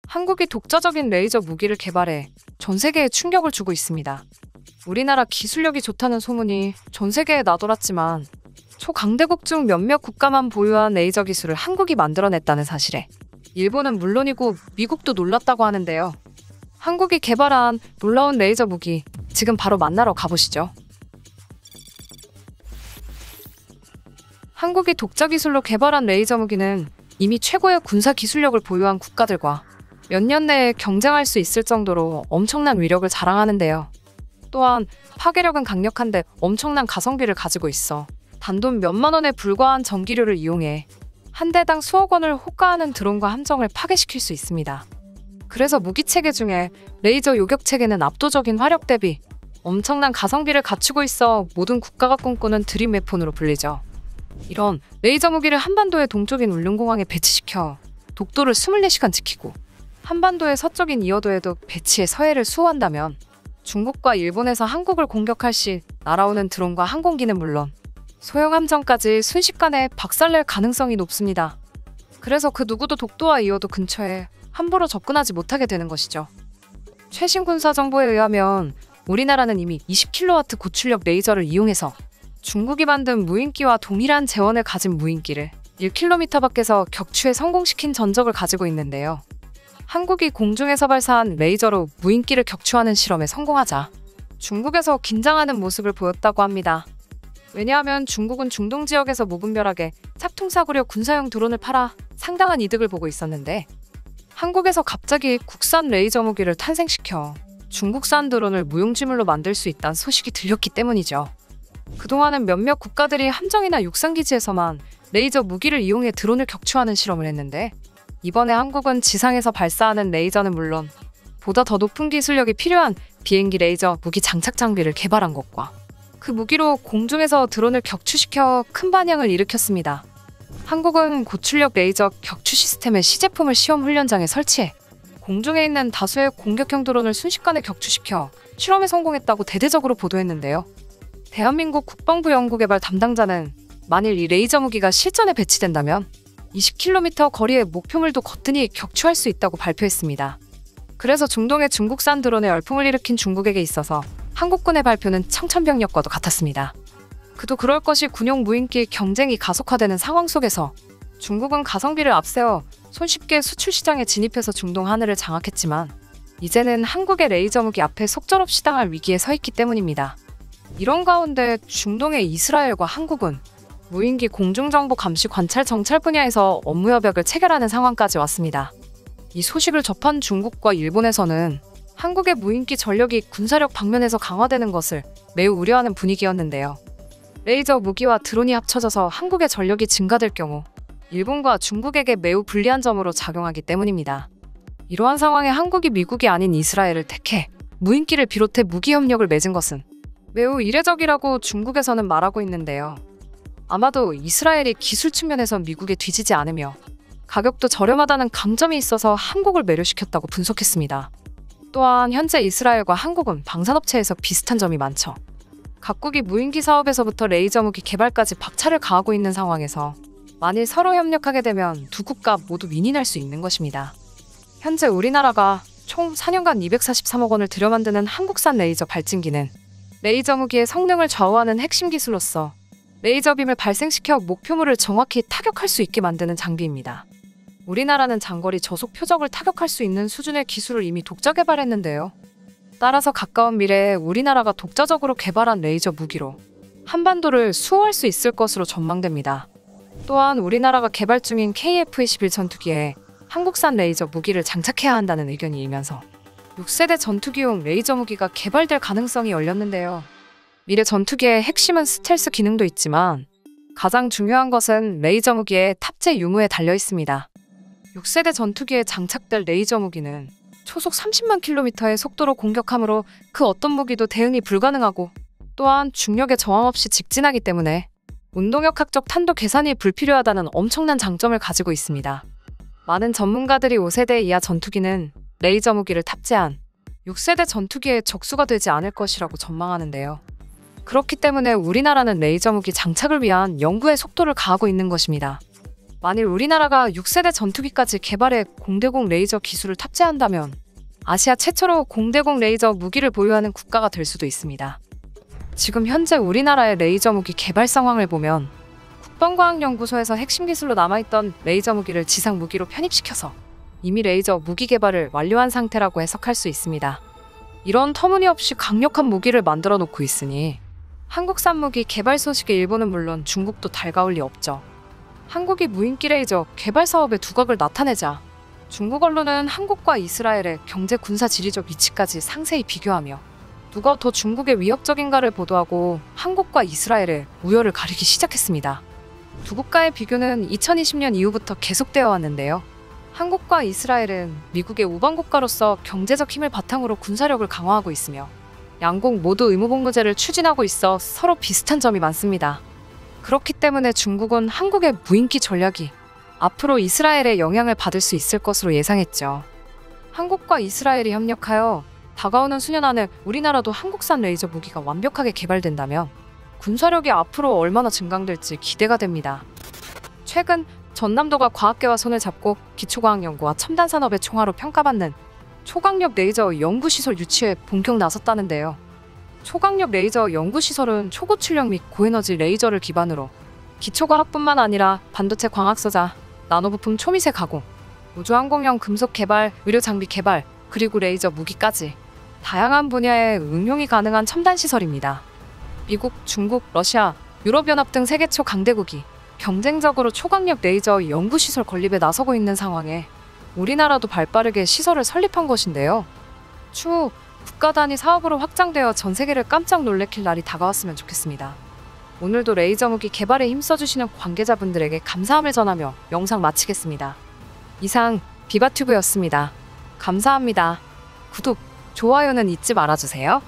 한국이 독자적인 레이저 무기를 개발해 전 세계에 충격을 주고 있습니다. 우리나라 기술력이 좋다는 소문이 전 세계에 나돌았지만 초강대국 중 몇몇 국가만 보유한 레이저 기술을 한국이 만들어냈다는 사실에 일본은 물론이고 미국도 놀랐다고 하는데요. 한국이 개발한 놀라운 레이저 무기, 지금 바로 만나러 가보시죠. 한국이 독자 기술로 개발한 레이저 무기는 이미 최고의 군사 기술력을 보유한 국가들과 몇 년 내에 경쟁할 수 있을 정도로 엄청난 위력을 자랑하는데요. 또한 파괴력은 강력한데 엄청난 가성비를 가지고 있어 단돈 몇만 원에 불과한 전기료를 이용해 한 대당 수억 원을 호가하는 드론과 함정을 파괴시킬 수 있습니다. 그래서 무기체계 중에 레이저 요격체계는 압도적인 화력 대비 엄청난 가성비를 갖추고 있어 모든 국가가 꿈꾸는 드림 웨폰으로 불리죠. 이런 레이저 무기를 한반도의 동쪽인 울릉공항에 배치시켜 독도를 24시간 지키고 한반도의 서쪽인 이어도에도 배치해 서해를 수호한다면 중국과 일본에서 한국을 공격할 시 날아오는 드론과 항공기는 물론 소형 함정까지 순식간에 박살낼 가능성이 높습니다. 그래서 그 누구도 독도와 이어도 근처에 함부로 접근하지 못하게 되는 것이죠. 최신 군사 정보에 의하면 우리나라는 이미 20kW 고출력 레이저를 이용해서 중국이 만든 무인기와 동일한 재원을 가진 무인기를 1km 밖에서 격추에 성공시킨 전적을 가지고 있는데요. 한국이 공중에서 발사한 레이저로 무인기를 격추하는 실험에 성공하자 중국에서 긴장하는 모습을 보였다고 합니다. 왜냐하면 중국은 중동 지역에서 무분별하게 짝퉁사구려 군사용 드론을 팔아 상당한 이득을 보고 있었는데 한국에서 갑자기 국산 레이저 무기를 탄생시켜 중국산 드론을 무용지물로 만들 수 있다는 소식이 들렸기 때문이죠. 그동안은 몇몇 국가들이 함정이나 육상기지에서만 레이저 무기를 이용해 드론을 격추하는 실험을 했는데 이번에 한국은 지상에서 발사하는 레이저는 물론 보다 더 높은 기술력이 필요한 비행기 레이저 무기 장착 장비를 개발한 것과 그 무기로 공중에서 드론을 격추시켜 큰 반향을 일으켰습니다. 한국은 고출력 레이저 격추 시스템의 시제품을 시험 훈련장에 설치해 공중에 있는 다수의 공격형 드론을 순식간에 격추시켜 실험에 성공했다고 대대적으로 보도했는데요. 대한민국 국방부 연구개발 담당자는 만일 이 레이저 무기가 실전에 배치된다면 20km 거리의 목표물도 거뜬히 격추할 수 있다고 발표했습니다. 그래서 중동의 중국산 드론에 열풍을 일으킨 중국에게 있어서 한국군의 발표는 청천벽력과도 같았습니다. 그도 그럴 것이 군용 무인기 경쟁이 가속화되는 상황 속에서 중국은 가성비를 앞세워 손쉽게 수출 시장에 진입해서 중동 하늘을 장악했지만 이제는 한국의 레이저 무기 앞에 속절없이 당할 위기에 서 있기 때문입니다. 이런 가운데 중동의 이스라엘과 한국은 무인기 공중정보 감시 관찰 정찰 분야에서 업무 협약을 체결하는 상황까지 왔습니다. 이 소식을 접한 중국과 일본에서는 한국의 무인기 전력이 군사력 방면에서 강화되는 것을 매우 우려하는 분위기였는데요. 레이저 무기와 드론이 합쳐져서 한국의 전력이 증가될 경우 일본과 중국에게 매우 불리한 점으로 작용하기 때문입니다. 이러한 상황에 한국이 미국이 아닌 이스라엘을 택해 무인기를 비롯해 무기 협력을 맺은 것은 매우 이례적이라고 중국에서는 말하고 있는데요. 아마도 이스라엘이 기술 측면에선 미국에 뒤지지 않으며 가격도 저렴하다는 강점이 있어서 한국을 매료시켰다고 분석했습니다. 또한 현재 이스라엘과 한국은 방산업체에서 비슷한 점이 많죠. 각국이 무인기 사업에서부터 레이저 무기 개발까지 박차를 가하고 있는 상황에서 만일 서로 협력하게 되면 두 국가 모두 윈이 날 수 있는 것입니다. 현재 우리나라가 총 4년간 243억 원을 들여 만드는 한국산 레이저 발진기는 레이저 무기의 성능을 좌우하는 핵심 기술로서 레이저 빔을 발생시켜 목표물을 정확히 타격할 수 있게 만드는 장비입니다. 우리나라는 장거리 저속 표적을 타격할 수 있는 수준의 기술을 이미 독자 개발했는데요. 따라서 가까운 미래에 우리나라가 독자적으로 개발한 레이저 무기로 한반도를 수호할 수 있을 것으로 전망됩니다. 또한 우리나라가 개발 중인 KF-21 전투기에 한국산 레이저 무기를 장착해야 한다는 의견이 일면서 6세대 전투기용 레이저 무기가 개발될 가능성이 열렸는데요. 미래 전투기의 핵심은 스텔스 기능도 있지만 가장 중요한 것은 레이저 무기의 탑재 유무에 달려 있습니다. 6세대 전투기에 장착될 레이저 무기는 초속 30만 km의 속도로 공격하므로 그 어떤 무기도 대응이 불가능하고 또한 중력에 저항 없이 직진하기 때문에 운동역학적 탄도 계산이 불필요하다는 엄청난 장점을 가지고 있습니다. 많은 전문가들이 5세대 이하 전투기는 레이저 무기를 탑재한 6세대 전투기에 적수가 되지 않을 것이라고 전망하는데요. 그렇기 때문에 우리나라는 레이저 무기 장착을 위한 연구에 속도를 가하고 있는 것입니다. 만일 우리나라가 6세대 전투기까지 개발해 공대공 레이저 기술을 탑재한다면 아시아 최초로 공대공 레이저 무기를 보유하는 국가가 될 수도 있습니다. 지금 현재 우리나라의 레이저 무기 개발 상황을 보면 국방과학연구소에서 핵심 기술로 남아있던 레이저 무기를 지상 무기로 편입시켜서 이미 레이저 무기 개발을 완료한 상태라고 해석할 수 있습니다. 이런 터무니없이 강력한 무기를 만들어 놓고 있으니 한국산 무기 개발 소식의 일본은 물론 중국도 달가울 리 없죠. 한국이 무인기 레이저 개발 사업의 두각을 나타내자 중국 언론은 한국과 이스라엘의 경제 군사 지리적 위치까지 상세히 비교하며 누가 더 중국의 위협적인가를 보도하고 한국과 이스라엘의 우열을 가리기 시작했습니다. 두 국가의 비교는 2020년 이후부터 계속되어 왔는데요. 한국과 이스라엘은 미국의 우방국가로서 경제적 힘을 바탕으로 군사력을 강화하고 있으며 양국 모두 의무복무제를 추진하고 있어 서로 비슷한 점이 많습니다. 그렇기 때문에 중국은 한국의 무인기 전략이 앞으로 이스라엘의 영향을 받을 수 있을 것으로 예상했죠. 한국과 이스라엘이 협력하여 다가오는 수년 안에 우리나라도 한국산 레이저 무기가 완벽하게 개발된다면 군사력이 앞으로 얼마나 증강될지 기대가 됩니다. 최근 전남도가 과학계와 손을 잡고 기초과학연구와 첨단산업의 총화로 평가받는 초강력 레이저 연구시설 유치에 본격 나섰다는데요. 초강력 레이저 연구시설은 초고출력 및 고에너지 레이저를 기반으로 기초과학뿐만 아니라 반도체 광학소자, 나노부품 초미세 가공, 우주항공용 금속 개발, 의료장비 개발, 그리고 레이저 무기까지 다양한 분야에 응용이 가능한 첨단시설입니다. 미국, 중국, 러시아, 유럽연합 등 세계 초 강대국이 경쟁적으로 초강력 레이저 연구시설 건립에 나서고 있는 상황에 우리나라도 발빠르게 시설을 설립한 것인데요. 추후 국가 단위 사업으로 확장되어 전 세계를 깜짝 놀래킬 날이 다가왔으면 좋겠습니다. 오늘도 레이저 무기 개발에 힘써주시는 관계자분들에게 감사함을 전하며 영상 마치겠습니다. 이상 비바튜브였습니다. 감사합니다. 구독, 좋아요는 잊지 말아주세요.